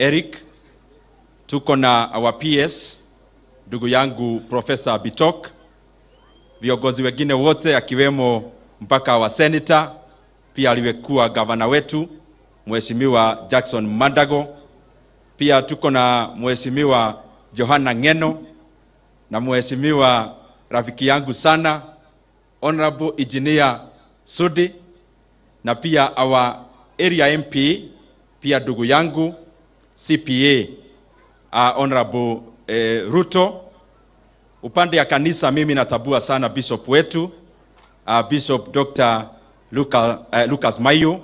Eric, tuko na our PS, ndugu yangu Professor Bitok, viongozi wengine wote akiwemo mpaka wa senator, pia aliyekuwa gavana wetu Mheshimiwa Jackson Mandago, pia tuko na Mheshimiwa Johana Ngeno na Mheshimiwa rafiki yangu sana Honorable Engineer Sudi, na pia our area MP, pia ndugu yangu CPA Honorable Ruto. Upande ya kanisa mimi natabua sana bishop wetu Bishop Dr. Lucas Mayo,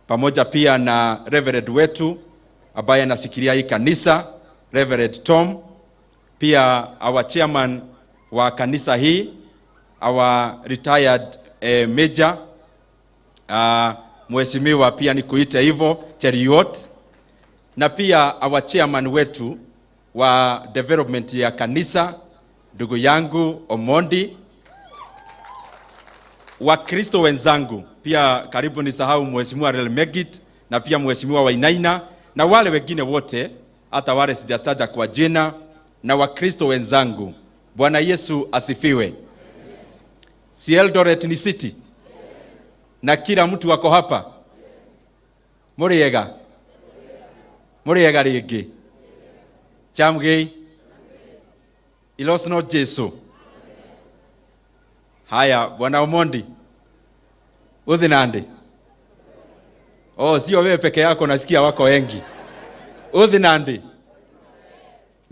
pamoja pia na Reverend wetu ambaye anasikilia hii kanisa Reverend Tom, pia our chairman wa kanisa hii, our retired major Mheshimiwa pia nikuite hivyo Cheriot, na pia our chairman wetu wa development ya kanisa ndugu yangu Omondi, wa Kristo wenzangu pia karibu nisahau Mheshimiwa Relmegit na pia Mheshimiwa Wainaina na wale wengine wote hata wale sijataja kwa jina, na wa Kristo wenzangu. Bwana Yesu asifiwe. Si Eldoret ni city? Na kila mtu wako hapa? Muriega? Muriega rigi? Chamgei? Ilosno Jesu? Haya, Bwana Omondi. Uthi nande? Oh, sio wewe peke yako, nasikia wako wengi. Uthi nande?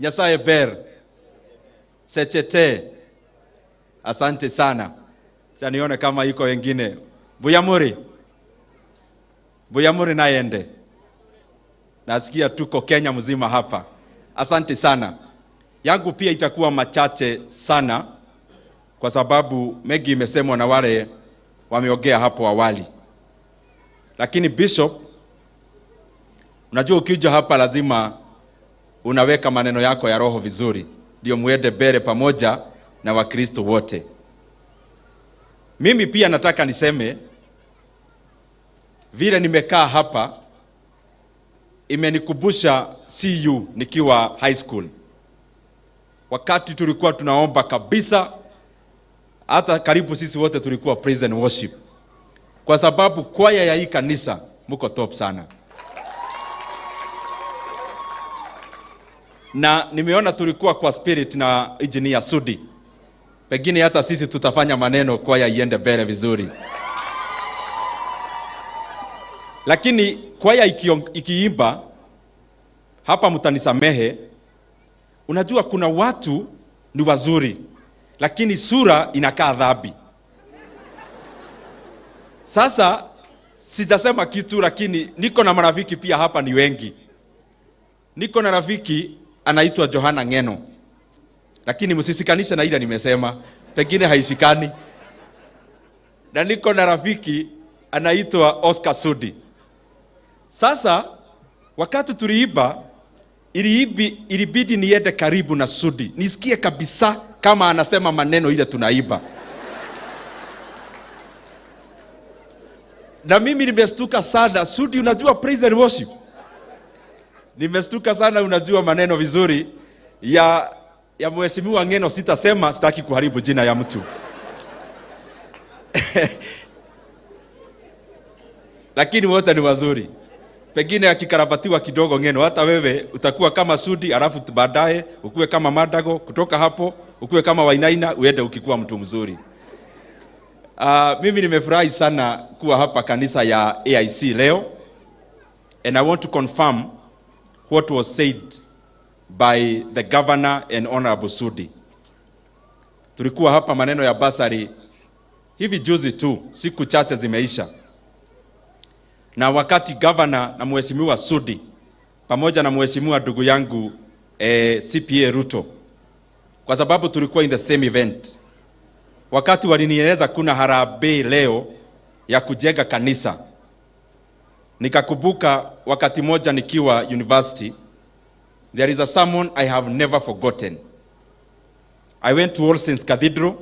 Nyasaye ber. Sechete. Asante sana. Chanione kama yuko wengine. Buyamuri. Buyamuri naende. Nasikia tuko Kenya mzima hapa. Asante sana. Yangu pia itakuwa machache sana, kwa sababu mengi imesemwa na wale wameongea hapo awali. Lakini Bishop, unajua ukija hapa lazima unaweka maneno yako ya roho vizuri, ndio muende mbele pamoja na Wakristo wote. Mimi pia nataka niseme vile nimekaa hapa imenikumbusha CU nikiwa high school. Wakati tulikuwa tunaomba kabisa, hata karibu sisi wote tulikuwa praise and worship, kwa sababu kwaya ya hii kanisa mko top sana. Na nimeona tulikuwa kwa spirit na Engineer Sudi. Pengine hata sisi tutafanya maneno kwaya iende mbele vizuri. Lakini kwaya ikiimba hapa, mtanisamehe, unajua kuna watu ni wazuri lakini sura inakaa dhambi. Sasa sijasema kitu, lakini niko na marafiki pia hapa ni wengi. Niko na rafiki anaitwa Johana Ngeno, lakini msisikanishe na ile nimesema, pengine haishikani. Na niko na rafiki anaitwa Oscar Sudi. Sasa wakati tuliiba, ilibidi niende karibu na Sudi, nisikie kabisa kama anasema maneno ile tunaiba. Na mimi nimestuka sana. Sudi, unajua praise and worship? Nimestuka sana, unajua maneno vizuri ya Mheshimiwa Ngeno. Sitasema, sitaki kuharibu jina ya mtu. Lakini wote ni wazuri. Pengine akikarabatiwa kidogo Ngeno, hata wewe utakuwa kama Sudi, alafu baadaye ukuwe kama Mandago, kutoka hapo ukuwe kama Wainaina, uende ukikuwa mtu mzuri. Mimi nimefurahi sana kuwa hapa kanisa ya AIC leo, and I want to confirm what was said by the governor and Honorable Sudi. Tulikuwa hapa maneno ya basari hivi juzi tu, siku chache zimeisha. Na wakati governor na Mheshimiwa Sudi pamoja na Mheshimiwa ndugu yangu CPA Ruto, kwa sababu tulikuwa in the same event, wakati walinieleza kuna harambee leo ya kujenga kanisa, nikakumbuka wakati moja nikiwa university, there is a sermon I have never forgotten. I went to All Saints Cathedral,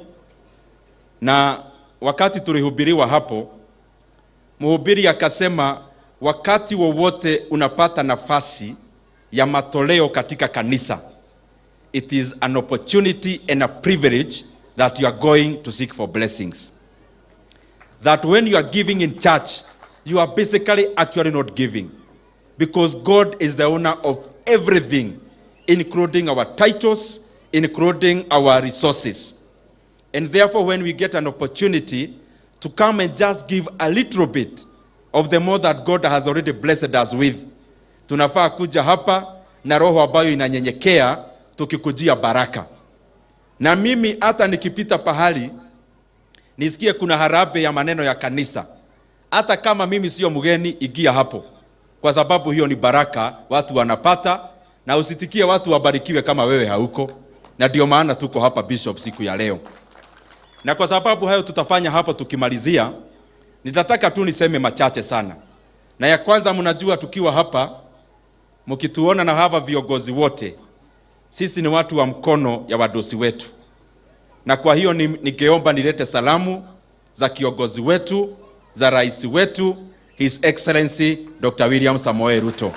na wakati tulihubiriwa hapo, mhubiri akasema wakati wowote unapata nafasi ya matoleo katika kanisa, it is an opportunity and a privilege that you are going to seek for blessings. That when you are giving in church, you are basically actually not giving, because God is the owner of everything, including our titles, including our resources. And therefore, when we get an opportunity to come and just give a little bit of the more that God has already blessed us with, tunafaa kuja hapa na roho ambayo inanyenyekea tukikujia baraka. Na mimi hata nikipita pahali nisikie kuna harambee ya maneno ya kanisa, hata kama mimi sio mgeni, igia hapo, kwa sababu hiyo ni baraka watu wanapata, na usitikie watu wabarikiwe kama wewe hauko. Na ndio maana tuko hapa Bishop siku ya leo. Na kwa sababu hayo tutafanya hapo tukimalizia, nitataka tu niseme machache sana. Na ya kwanza, mnajua tukiwa hapa, mkituona na hapa viongozi wote, sisi ni watu wa mkono ya wadosi wetu. Na kwa hiyo ningeomba nilete salamu za kiongozi wetu, za rais wetu, His Excellency Dr. William Samoei Ruto.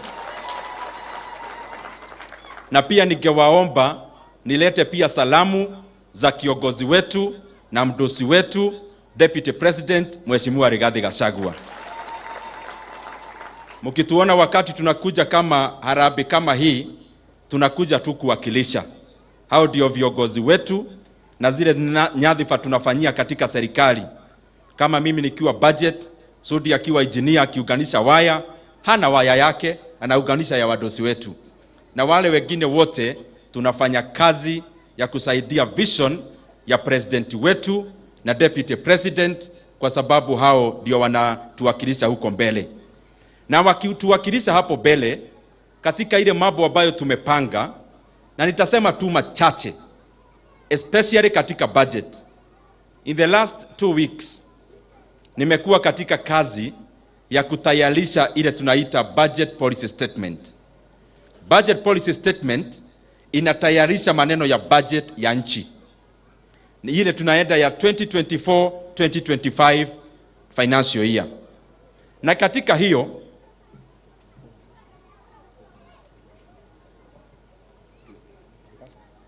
Na pia ningewaomba nilete pia salamu za kiongozi wetu na mdosi wetu, Deputy President Mheshimiwa Rigathi Gachagua. Mkituona wakati tunakuja kama harambee kama hii, tunakuja tu kuwakilisha. Hao ndio viongozi wetu na zile nyadhifa tunafanyia katika serikali. Kama mimi nikiwa budget, Sudi akiwa engineer akiunganisha waya, hana waya yake, anaunganisha ya wadosi wetu. Na wale wengine wote tunafanya kazi ya kusaidia vision ya president wetu na deputy president, kwa sababu hao ndio wanatuwakilisha huko mbele. Na wakituwakilisha hapo mbele katika ile mambo ambayo tumepanga, na nitasema tu machache, especially katika budget. In the last 2 weeks nimekuwa katika kazi ya kutayarisha ile tunaita budget policy statement. Budget policy statement inatayarisha maneno ya budget ya nchi. Ni ile tunaenda ya 2024-2025 financial year. Na katika hiyo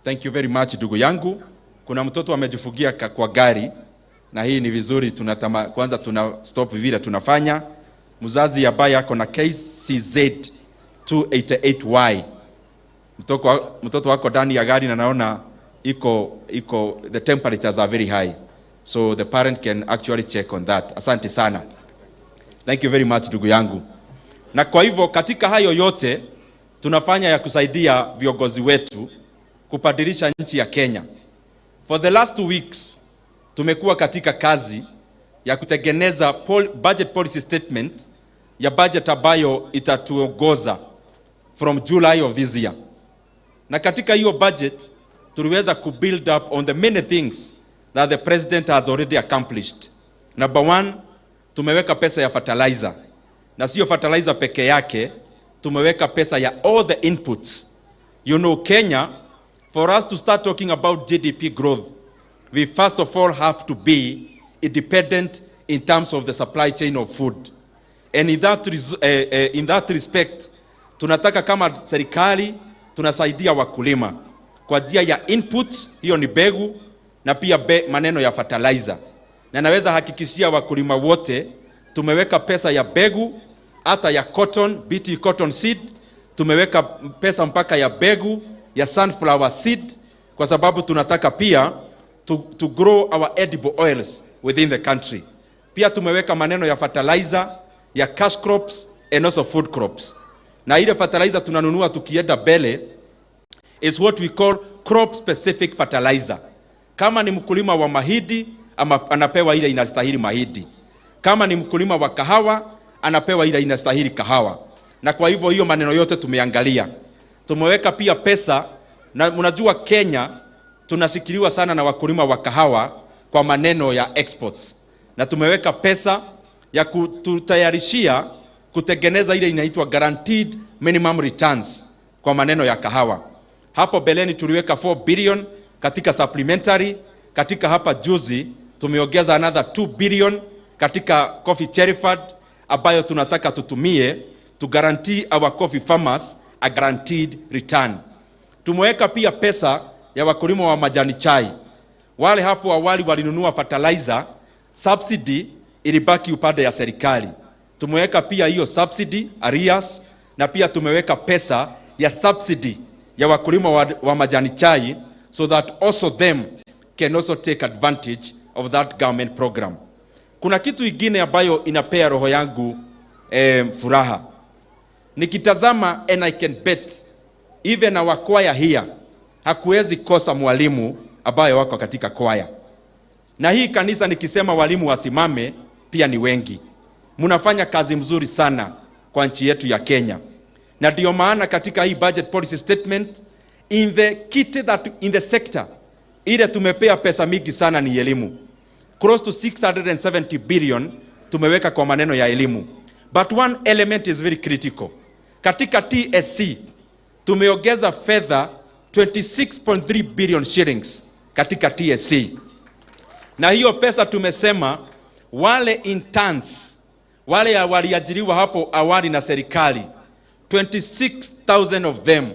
thank you very much ndugu yangu. Kuna mtoto amejifugia kwa gari, na hii ni vizuri, kwanza tuna stop vile tunafanya. Mzazi ambaye yako na KCZ 288Y, mtoto wako ndani ya gari na naona the temperatures are very high, so the parent can actually check on that. Asante sana, thank you very much ndugu yangu. Na kwa hivyo katika hayo yote tunafanya ya kusaidia viongozi wetu kubadilisha nchi ya Kenya. For the last 2 weeks tumekuwa katika kazi ya kutengeneza budget policy statement ya budget ambayo itatuongoza from July of this year. Na katika hiyo budget tuliweza build up on the many things that the president has already accomplished. Number 1, tumeweka pesa ya fertilizer. Na sio fertilizer peke yake, tumeweka pesa ya all the inputs. You know, Kenya, for us to start talking about GDP growth, we first of all have to be independent in terms of the supply chain of food. And in that respect, tunataka kama serikali tunasaidia wakulima kwa njia ya inputs, hiyo ni mbegu, na pia maneno ya fertilizer. Na naweza hakikishia wakulima wote tumeweka pesa ya mbegu, hata ya cotton, BT cotton seed, tumeweka pesa mpaka ya mbegu ya sunflower seed, kwa sababu tunataka pia to grow our edible oils within the country. Pia tumeweka maneno ya fertilizer, ya cash crops and also food crops. Na ile fertilizer tunanunua tukienda mbele is what we call crop specific fertilizer. Kama ni mkulima wa mahindi, anapewa ile inastahili mahindi. Kama ni mkulima wa kahawa, anapewa ile inastahili kahawa. Na kwa hivyo hiyo maneno yote tumeangalia. Tumeweka pia pesa, na unajua Kenya tunashikiliwa sana na wakulima wa kahawa kwa maneno ya exports. Na tumeweka pesa ya kututayarishia kutengeneza ile inaitwa guaranteed minimum returns kwa maneno ya kahawa. Hapo beleni tuliweka 4 billion katika supplementary. Katika hapa juzi tumeongeza another 2 billion katika coffee cherry fund, ambayo tunataka tutumie to guarantee our coffee farmers a guaranteed return. Tumeweka pia pesa ya wakulima wa majani chai. Wale hapo awali walinunua fertilizer, subsidy ilibaki upande ya serikali. Tumeweka pia hiyo subsidy arrears, na pia tumeweka pesa ya subsidy ya wakulima wa majani chai, so that also them can also take advantage of that government program. Kuna kitu ingine ambayo inapea roho yangu furaha. Nikitazama, and I can bet even our choir here, hakuwezi kosa mwalimu ambaye wako katika choir. Na hii kanisa nikisema walimu wasimame pia ni wengi. Mnafanya kazi mzuri sana kwa nchi yetu ya Kenya. Na ndio maana katika hii budget policy statement, in the sector ile tumepea pesa mingi sana ni elimu. Close to 670 billion tumeweka kwa maneno ya elimu. But one element is very critical. Katika TSC tumeongeza fedha 26.3 billion shillings katika TSC. Na hiyo pesa tumesema wale interns, wale waliajiriwa hapo awali na serikali, 26,000 of them,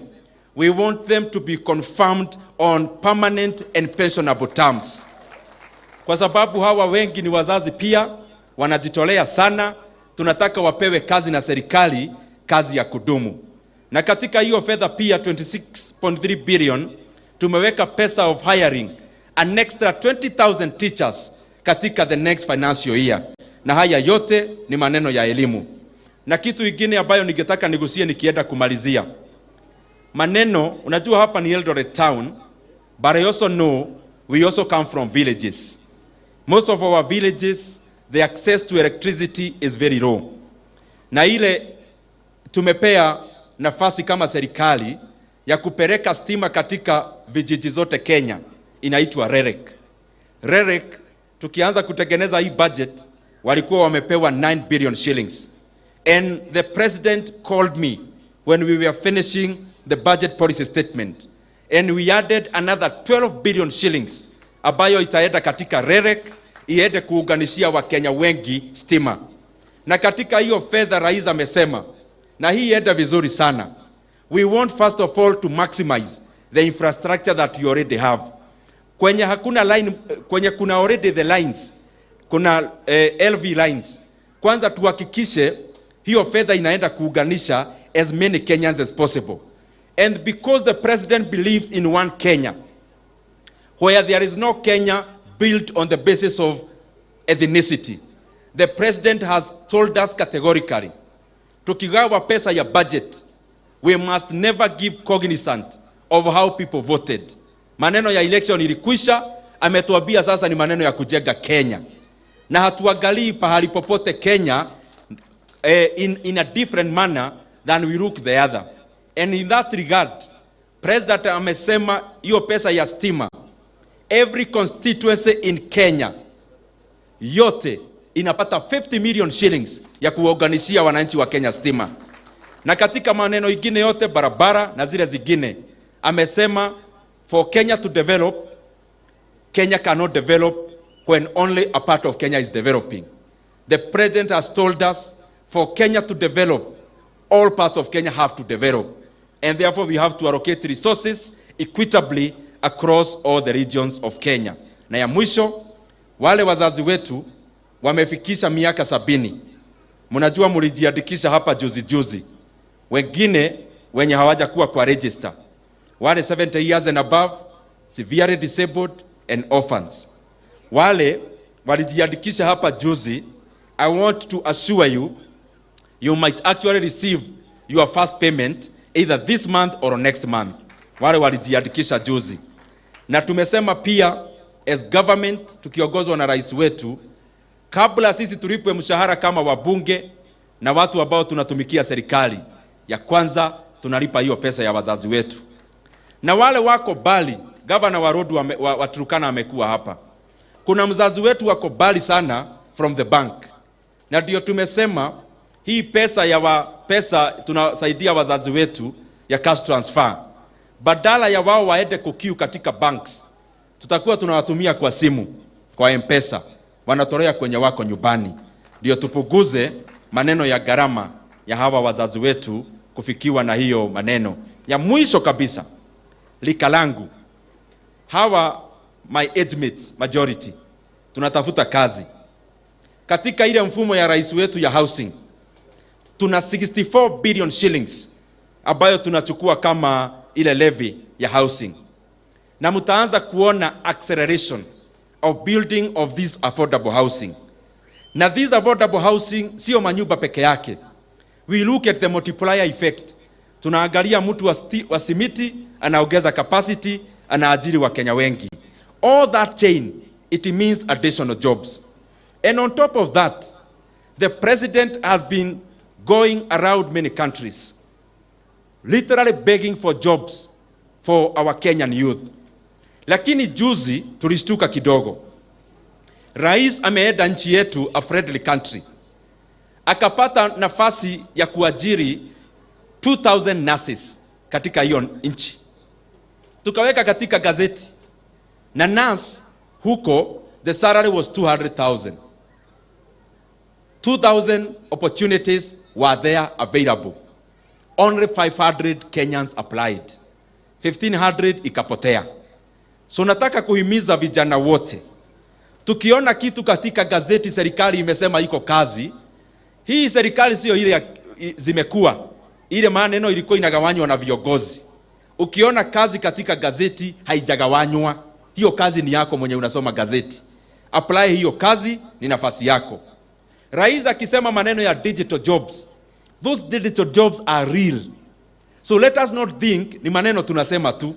we want them to be confirmed on permanent and pensionable terms. Kwa sababu hawa wengi ni wazazi pia, wanajitolea sana, tunataka wapewe kazi na serikali, kazi ya kudumu. Na katika hiyo fedha pia 26.3 billion, tumeweka pesa of hiring an extra 20,000 teachers katika the next financial year. Na haya yote ni maneno ya elimu. Na kitu ingine ambayo ningetaka nigusie nikienda kumalizia. Maneno, unajua hapa ni Eldoret town, but I also know we also come from villages. Most of our villages, the access to electricity is very low. Na ile tumepea nafasi kama serikali ya kupeleka stima katika vijiji zote Kenya, inaitwa REREC. REREC, tukianza kutengeneza hii budget, walikuwa wamepewa 9 billion shillings. And the president called me when we were finishing the budget policy statement. And we added another 12 billion shillings ambayo itaenda katika REREC, iende kuunganishia Wakenya wengi stima. Na katika hiyo fedha rais amesema, na hii ienda vizuri sana, we want first of all to maximize the infrastructure that you already have. Kwenye hakuna line, kwenye kuna already the lines, kuna LV lines, kwanza tuhakikishe hiyo fedha inaenda kuunganisha as many Kenyans as possible. And because the president believes in one Kenya, where there is no Kenya built on the basis of ethnicity, the president has told us categorically, tukigawa pesa ya budget, we must never give cognizant of how people voted. Maneno ya election ilikwisha, ametuambia sasa ni maneno ya kujenga Kenya. Na hatuangalii pahali popote Kenya in a different manner than we look the other. And in that regard, President amesema hiyo pesa ya stima, every constituency in Kenya yote inapata 50 million shillings ya kuorganishia wananchi wa Kenya stima. Na katika maneno ingine yote, barabara na zile zingine, amesema for Kenya to develop, Kenya cannot develop when only a part of Kenya is developing. The president has told us for Kenya to develop, all parts of Kenya have to develop. And therefore we have to allocate resources equitably across all the regions of Kenya. Na ya mwisho, wale wazazi wetu wamefikisha miaka 70. Mnajua mlijiandikisha hapa juzi. Wengine wenye hawaja kuwa kwa register. Wale 70 years and above, severely disabled and orphans. Wale walijiandikisha hapa juzi, I want to assure you, you might actually receive your first payment either this month or next month. Wale walijiandikisha juzi. Na tumesema pia as government, tukiongozwa na rais wetu, kabla sisi tulipwe mshahara kama wabunge na watu ambao tunatumikia serikali, ya kwanza tunalipa hiyo pesa ya wazazi wetu. Na wale wako bali, gavana wa road wa Turkana amekuwa hapa. Kuna mzazi wetu wako bali sana from the bank. Na ndio tumesema hii pesa tunasaidia wazazi wetu ya cash transfer. Badala ya wao waende kukiu katika banks, tutakuwa tunawatumia kwa simu, kwa M-Pesa, wanatolea kwenye wako nyumbani. Ndio tupunguze maneno ya gharama ya hawa wazazi wetu kufikiwa na hiyo maneno. Ya mwisho kabisa, lika langu, hawa my age mates majority, tunatafuta kazi. Katika ile mfumo ya rais wetu ya housing, tuna 64 billion shillings ambayo tunachukua kama ile levy ya housing. Na mtaanza kuona acceleration of building of this affordable housing. Na this affordable housing sio manyumba peke yake. We look at the multiplier effect. Tunaangalia mtu wa simiti anaongeza capacity, anaajiri wa Kenya wengi. All that chain, it means additional jobs. And on top of that, the president has been going around many countries, literally begging for jobs for our Kenyan youth. Lakini juzi tulishtuka kidogo. Rais ameenda nchi yetu, a friendly country, akapata nafasi ya kuajiri 2,000 nurses katika hiyo nchi. Tukaweka katika gazeti, na nurse huko the salary was 200,000. 2,000 opportunities were there available. Only 500 Kenyans applied. 1,500 ikapotea. So nataka kuhimiza vijana wote, tukiona kitu katika gazeti serikali imesema iko kazi, hii serikali sio ile zimekuwa, ile maneno ilikuwa inagawanywa na viongozi. Ukiona kazi katika gazeti haijagawanywa, hiyo kazi ni yako mwenye unasoma gazeti. Apply hiyo kazi, ni nafasi yako. Rais akisema maneno ya digital jobs, those digital jobs are real. So let us not think ni maneno tunasema tu.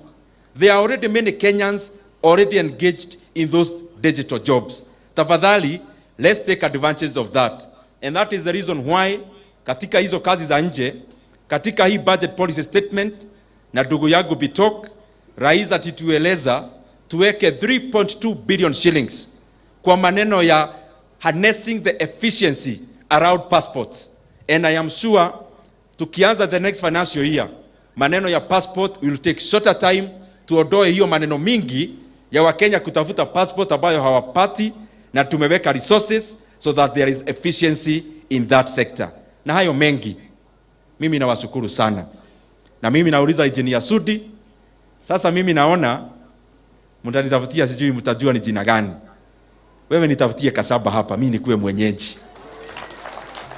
There are already many Kenyans already engaged in those digital jobs. Tafadhali, let's take advantage of that. And that is the reason why katika hizo kazi za nje, katika hii budget policy statement na ndugu yangu Bitok, rais atitueleza tuweke 3.2 billion shillings kwa maneno ya harnessing the efficiency around passports. And I am sure tukianza the next financial year, maneno ya passport will take shorter time, tuondoe hiyo maneno mingi ya Wakenya kutafuta passport ambayo hawapati, na tumeweka resources so that there is efficiency in that sector. Na hayo mengi, mimi nawashukuru sana. Na mimi nauliza Engineer Sudi, sasa mimi naona mtanitafutia, sijui mtajua ni jina gani. Wewe nitafutie kasaba hapa, mimi nikuwe mwenyeji.